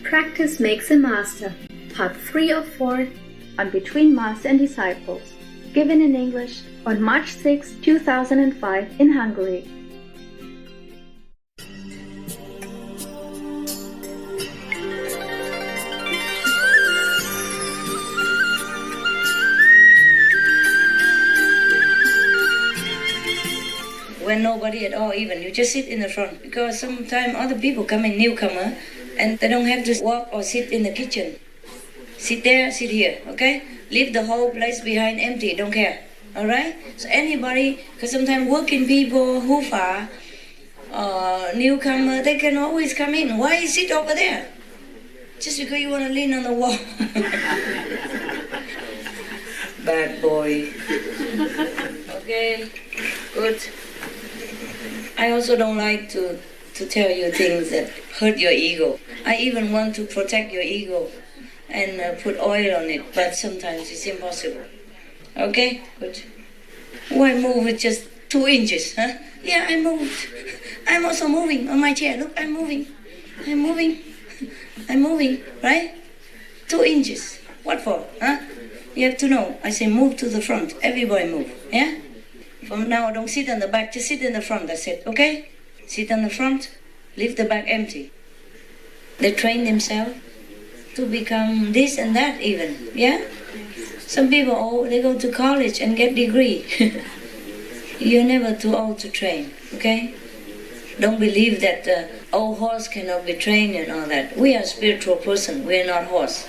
Practice Makes a Master, Part 3 of 4 on Between Master and Disciples, given in English on March 6, 2005 in Hungary. When nobody at all even, you just sit in the front, because sometimes other people come in, newcomer, and they don't have to walk or sit in the kitchen. Sit there, sit here, okay? Leave the whole place behind empty, don't care, all right? So anybody, because sometimes working people who far, newcomer, they can always come in. Why you sit over there? Just because you want to lean on the wall. Bad boy. Okay, good. I also don't like to tell you things that hurt your ego. I even want to protect your ego and put oil on it, but sometimes it's impossible. Okay, good. Why move with just 2 inches, huh? Yeah, I moved. I'm also moving on my chair. Look, I'm moving. I'm moving. I'm moving, right? 2 inches. What for, huh? You have to know. I say move to the front. Everybody move, yeah? From now, don't sit on the back, just sit in the front, that's it, okay? Sit on the front, leave the back empty. They train themselves to become this and that even, yeah? Some people, they go to college and get degree. You're never too old to train, okay? Don't believe that old horse cannot be trained and all that. We are spiritual person, we are not horse.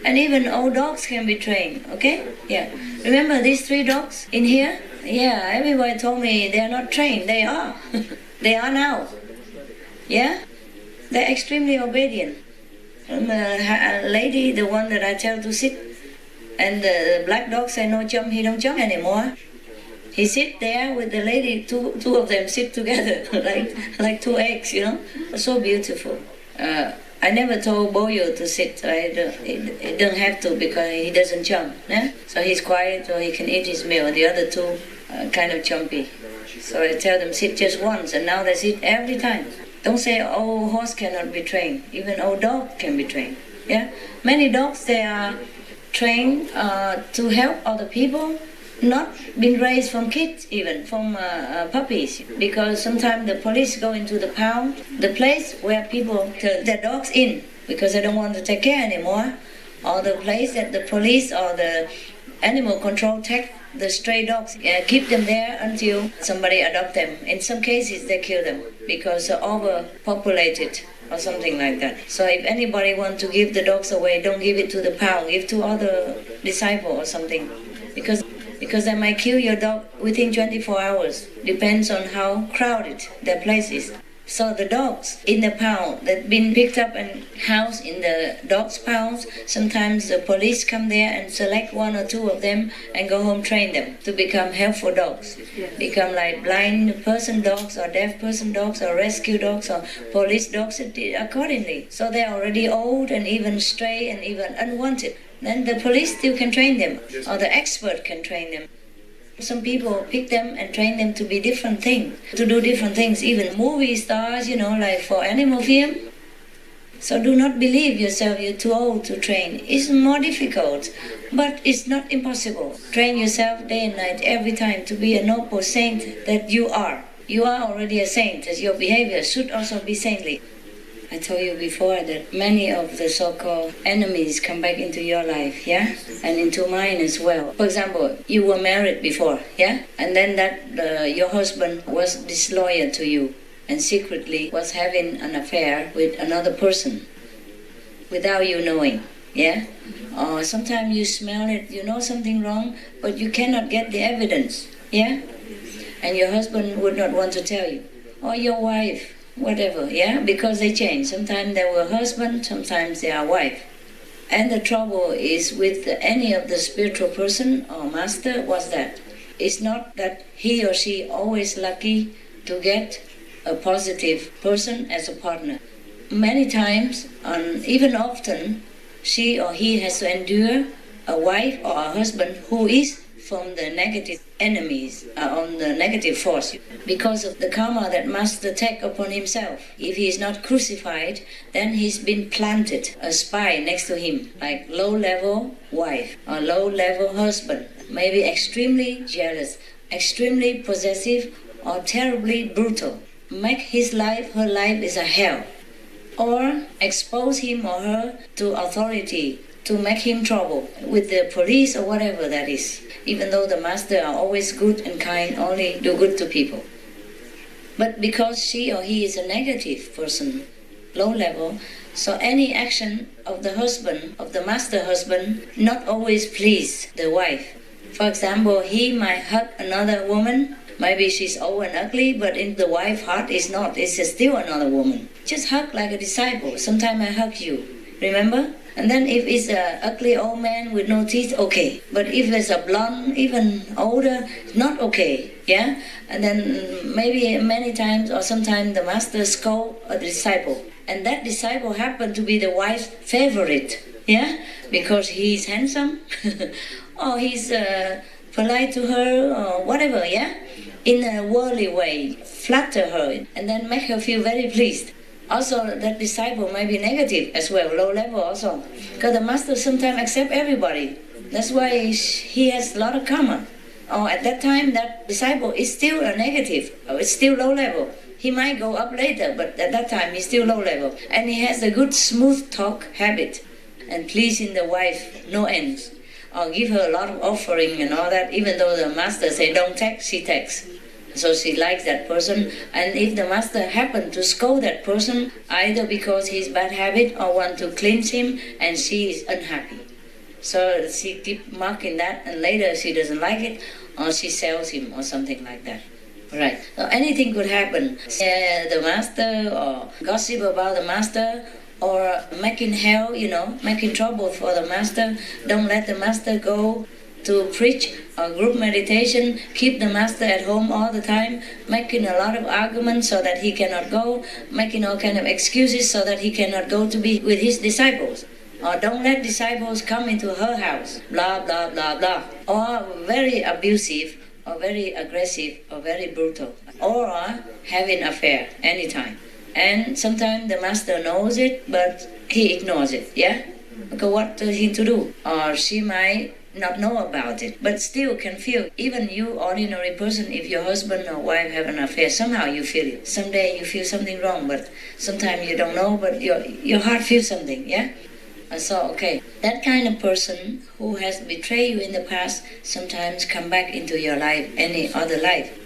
And even old dogs can be trained, okay? Yeah. Remember these 3 dogs in here? Yeah, everybody told me they are not trained. They are. They are now. Yeah? They're extremely obedient. A lady, the one that I tell to sit, and the black dog say no jump, he don't jump anymore. He sit there with the lady, two of them sit together, like 2 eggs, you know? So beautiful. I never told Boyo to sit. He don't have to because he doesn't jump. Yeah? So he's quiet so he can eat his meal. The other 2 are kind of jumpy. So I tell them sit just once, and now they sit every time. Don't say old horse cannot be trained. Even old dog can be trained. Yeah? Many dogs, they are trained to help other people, not been raised from kids, even from puppies, because sometimes the police go into the pound, the place where people turn their dogs in because they don't want to take care anymore, or the place that the police or the animal control take the stray dogs, keep them there until somebody adopt them. In some cases they kill them because they're overpopulated or something like that. So if anybody want to give the dogs away, don't give it to the pound, give to other disciple or something, because they might kill your dog within 24 hours. Depends on how crowded their place is. So the dogs in the pound that been picked up and housed in the dogs' pounds, sometimes the police come there and select 1 or 2 of them and go home train them to become helpful dogs. Become like blind person dogs or deaf person dogs or rescue dogs or police dogs accordingly. So they're already old and even stray and even unwanted. Then the police still can train them, or the expert can train them. Some people pick them and train them to be different things, to do different things, even movie stars, like for animal film. So do not believe yourself you're too old to train. It's more difficult, but it's not impossible. Train yourself day and night, every time, to be a noble saint that you are. You are already a saint, as your behavior should also be saintly. I told you before that many of the so-called enemies come back into your life, yeah? And into mine as well. For example, you were married before, yeah? And then your husband was disloyal to you and secretly was having an affair with another person without you knowing, yeah? Or sometimes you smell it, you know something wrong, but you cannot get the evidence, yeah? And your husband would not want to tell you. Or your wife. Whatever, yeah, because they change. Sometimes they were husband, sometimes they are wife. And the trouble is with any of the spiritual person or master was that it's not that he or she always lucky to get a positive person as a partner. Many times, even often, she or he has to endure a wife or a husband who is from the negative enemies, on the negative force, because of the karma that master take upon himself. If he is not crucified, then he's been planted, a spy next to him, like low-level wife or low-level husband, maybe extremely jealous, extremely possessive, or terribly brutal. Make his life, her life is a hell. Or expose him or her to authority, to make him trouble with the police or whatever that is. Even though the master are always good and kind, only do good to people. But because she or he is a negative person, low level, so any action of the husband, of the master husband, not always please the wife. For example, he might hug another woman. Maybe she's old and ugly, but in the wife's heart is not. It's still another woman. Just hug like a disciple. Sometimes I hug you. Remember? And then if it's an ugly old man with no teeth, okay. But if it's a blonde, even older, not okay. Yeah? And then maybe many times or sometimes the master scold a disciple. And that disciple happened to be the wife's favorite. Yeah? Because he's handsome or he's polite to her or whatever, yeah? In a worldly way, flatter her and then make her feel very pleased. Also, that disciple may be negative as well, low level also. Because the master sometimes accepts everybody. That's why he has a lot of karma. Or at that time, that disciple is still a negative, or it's still low level. He might go up later, but at that time, he's still low level. And he has a good smooth talk habit and pleasing the wife, no ends. Or give her a lot of offering and all that, even though the master say don't take, she takes. So she likes that person, and if the master happened to scold that person, either because he's bad habit or want to cleanse him, and she is unhappy. So she keep marking that, and later she doesn't like it, or she sells him or something like that. Right. So anything could happen. The master, or gossip about the master, or making hell, making trouble for the master. Don't let the master go to preach or group meditation. Keep the master at home all the time, making a lot of arguments so that he cannot go, making all kind of excuses so that he cannot go to be with his disciples. Or don't let disciples come into her house, blah, blah, blah, blah. Or very abusive, or very aggressive, or very brutal. Or having affair anytime. And sometimes the master knows it, but he ignores it, yeah? Because what is he to do? Or she might not know about it, but still can feel. Even you, ordinary person, if your husband or wife have an affair, somehow you feel it. Someday you feel something wrong, but sometimes you don't know, but your heart feels something, yeah? So, okay, that kind of person who has betrayed you in the past sometimes come back into your life, any other life.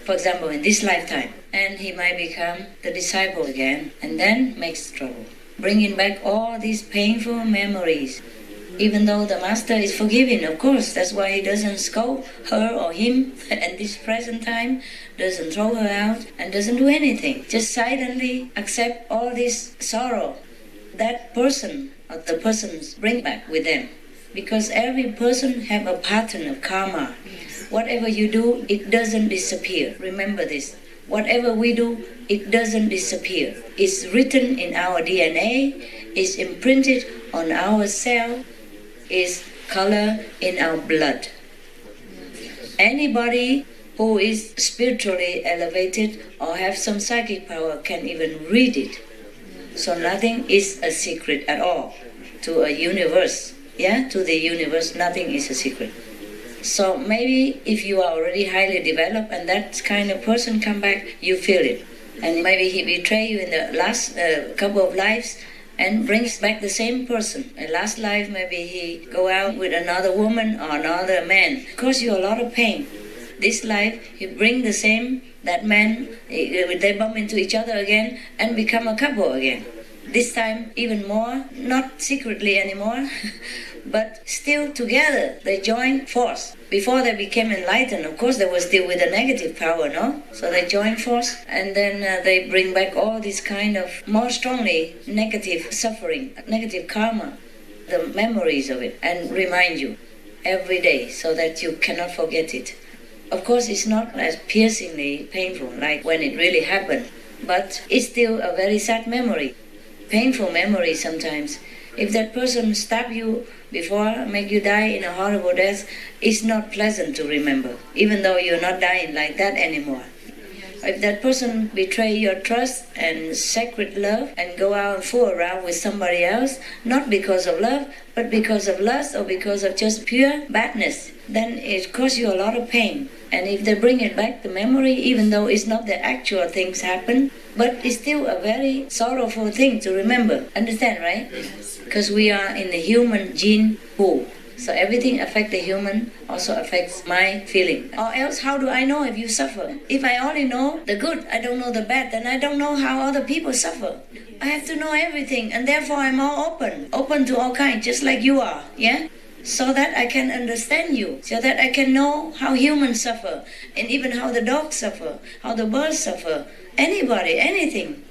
For example, in this lifetime, and he might become the disciple again, and then makes trouble, bringing back all these painful memories. Even though the master is forgiving, of course, that's why he doesn't scold her or him at this present time, doesn't throw her out, and doesn't do anything. Just silently accept all this sorrow that person or the persons bring back with them. Because every person have a pattern of karma. Whatever you do, it doesn't disappear. Remember this. Whatever we do, it doesn't disappear. It's written in our DNA, it's imprinted on our cell, is color in our blood. Anybody who is spiritually elevated or have some psychic power can even read it. So nothing is a secret at all to a universe. Yeah, to the universe, nothing is a secret. So maybe if you are already highly developed and that kind of person come back, you feel it. And maybe he betrayed you in the last couple of lives and brings back the same person. In last life, maybe he go out with another woman or another man. Cause you a lot of pain. This life, he bring the same, that man, they bump into each other again and become a couple again. This time even more, not secretly anymore, but still together. They joined force. Before they became enlightened, of course they were still with a negative power, no? So they joined force and then they bring back all this kind of more strongly negative suffering, negative karma, the memories of it, and remind you every day so that you cannot forget it. Of course it's not as piercingly painful like when it really happened, but it's still a very sad memory. painful memories sometimes. If that person stabbed you before, make you die in a horrible death, it's not pleasant to remember, even though you're not dying like that anymore. If that person betray your trust and sacred love and go out and fool around with somebody else, not because of love, but because of lust or because of just pure badness, then it causes you a lot of pain. And if they bring it back, the memory, even though it's not the actual things happen, but it's still a very sorrowful thing to remember. Understand, right? Because we are in the human gene pool. So everything affects the human, also affects my feeling. Or else, how do I know if you suffer? If I only know the good, I don't know the bad, then I don't know how other people suffer. I have to know everything, and therefore I'm all open to all kinds, just like you are, yeah? So that I can understand you, so that I can know how humans suffer, and even how the dogs suffer, how the birds suffer, anybody, anything.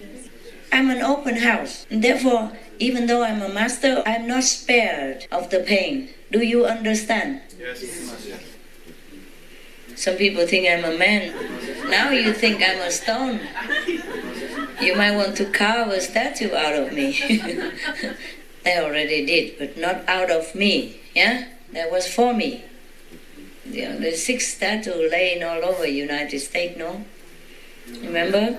I'm an open house, and therefore, even though I'm a master, I'm not spared of the pain. Do you understand? Yes. Some people think I'm a man. Now you think I'm a stone. You might want to carve a statue out of me. They already did, but not out of me. Yeah? That was for me. There's 6 statues laying all over United States, no? Remember?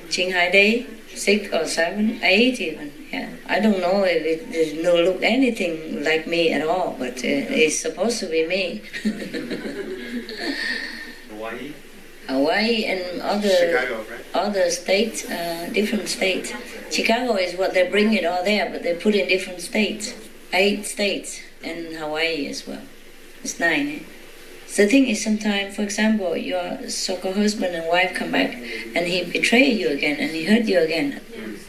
Qinghai Day? 6 or 7, 8 even. Yeah. I don't know if it does not look anything like me at all, but it's supposed to be me. Hawaii and Chicago, right? other states, different states. Chicago is what they bring it all there, but they put in different states. 8 states, and Hawaii as well. It's 9, eh? The thing is, sometimes, for example, your so-called husband and wife come back and he betrayed you again and he hurt you again.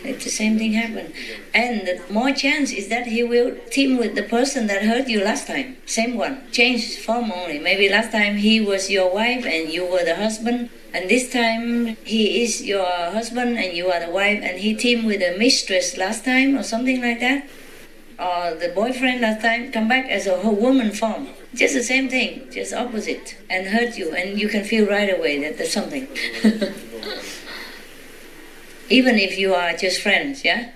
It's the same thing happen. And the more chance is that he will team with the person that hurt you last time. Same one. Change form only. Maybe last time he was your wife and you were the husband. And this time he is your husband and you are the wife, and he teamed with the mistress last time or something like that. Or the boyfriend last time come back as a whole woman form. Just the same thing, just opposite, and hurt you, and you can feel right away that there's something. Even if you are just friends, yeah?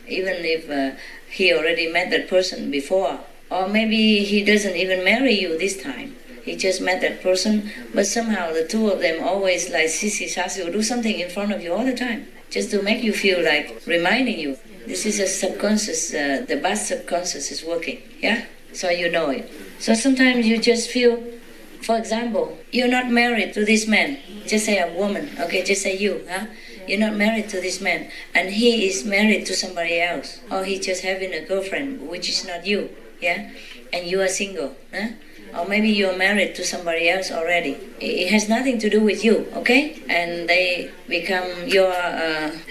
Even if he already met that person before, or maybe he doesn't even marry you this time. He just met that person, but somehow the two of them always like sissy sassy will do something in front of you all the time, just to make you feel like reminding you. This is a subconscious, the bad subconscious is working, yeah? So you know it. So sometimes you just feel, for example, you're not married to this man. Just say a woman, okay, just say you, huh? You're not married to this man, and he is married to somebody else. Or he's just having a girlfriend, which is not you, yeah? And you are single, huh? Or maybe you're married to somebody else already. It has nothing to do with you, okay? And they become your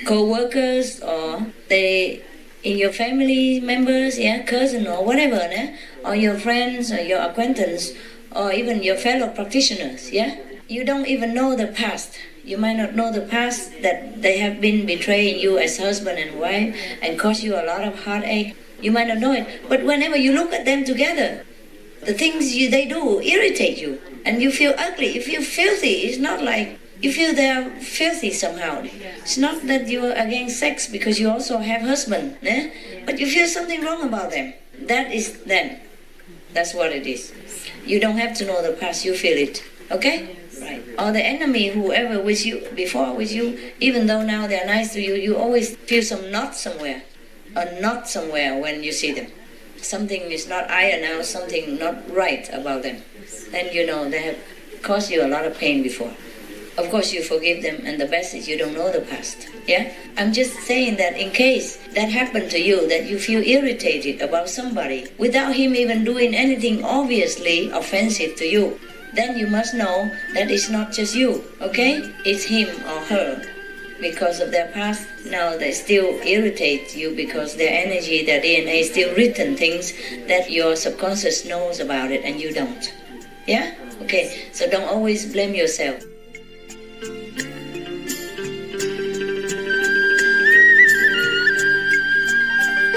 co-workers, or they in your family members, yeah, cousin or whatever, yeah? Or your friends or your acquaintance, or even your fellow practitioners, yeah? You don't even know the past. You might not know the past, that they have been betraying you as husband and wife and cause you a lot of heartache. You might not know it, but whenever you look at them together, the things they do irritate you, and you feel ugly, you feel filthy. It's not like you feel they are filthy somehow. It's not that you are against sex because you also have husband, eh? But you feel something wrong about them. That is them. That's what it is. You don't have to know the past, you feel it. Okay? Right. Or the enemy, whoever with you, before with you, even though now they are nice to you, you always feel some knot somewhere. A knot somewhere when you see them. Something is not iron out, something not right about them. Then you know they have caused you a lot of pain before. Of course you forgive them, and the best is you don't know the past. Yeah? I'm just saying that in case that happened to you, that you feel irritated about somebody without him even doing anything obviously offensive to you, then you must know that it's not just you, okay? It's him or her. Because of their past, now they still irritate you because their energy, their DNA still written things that your subconscious knows about it and you don't. Yeah? Okay, so don't always blame yourself.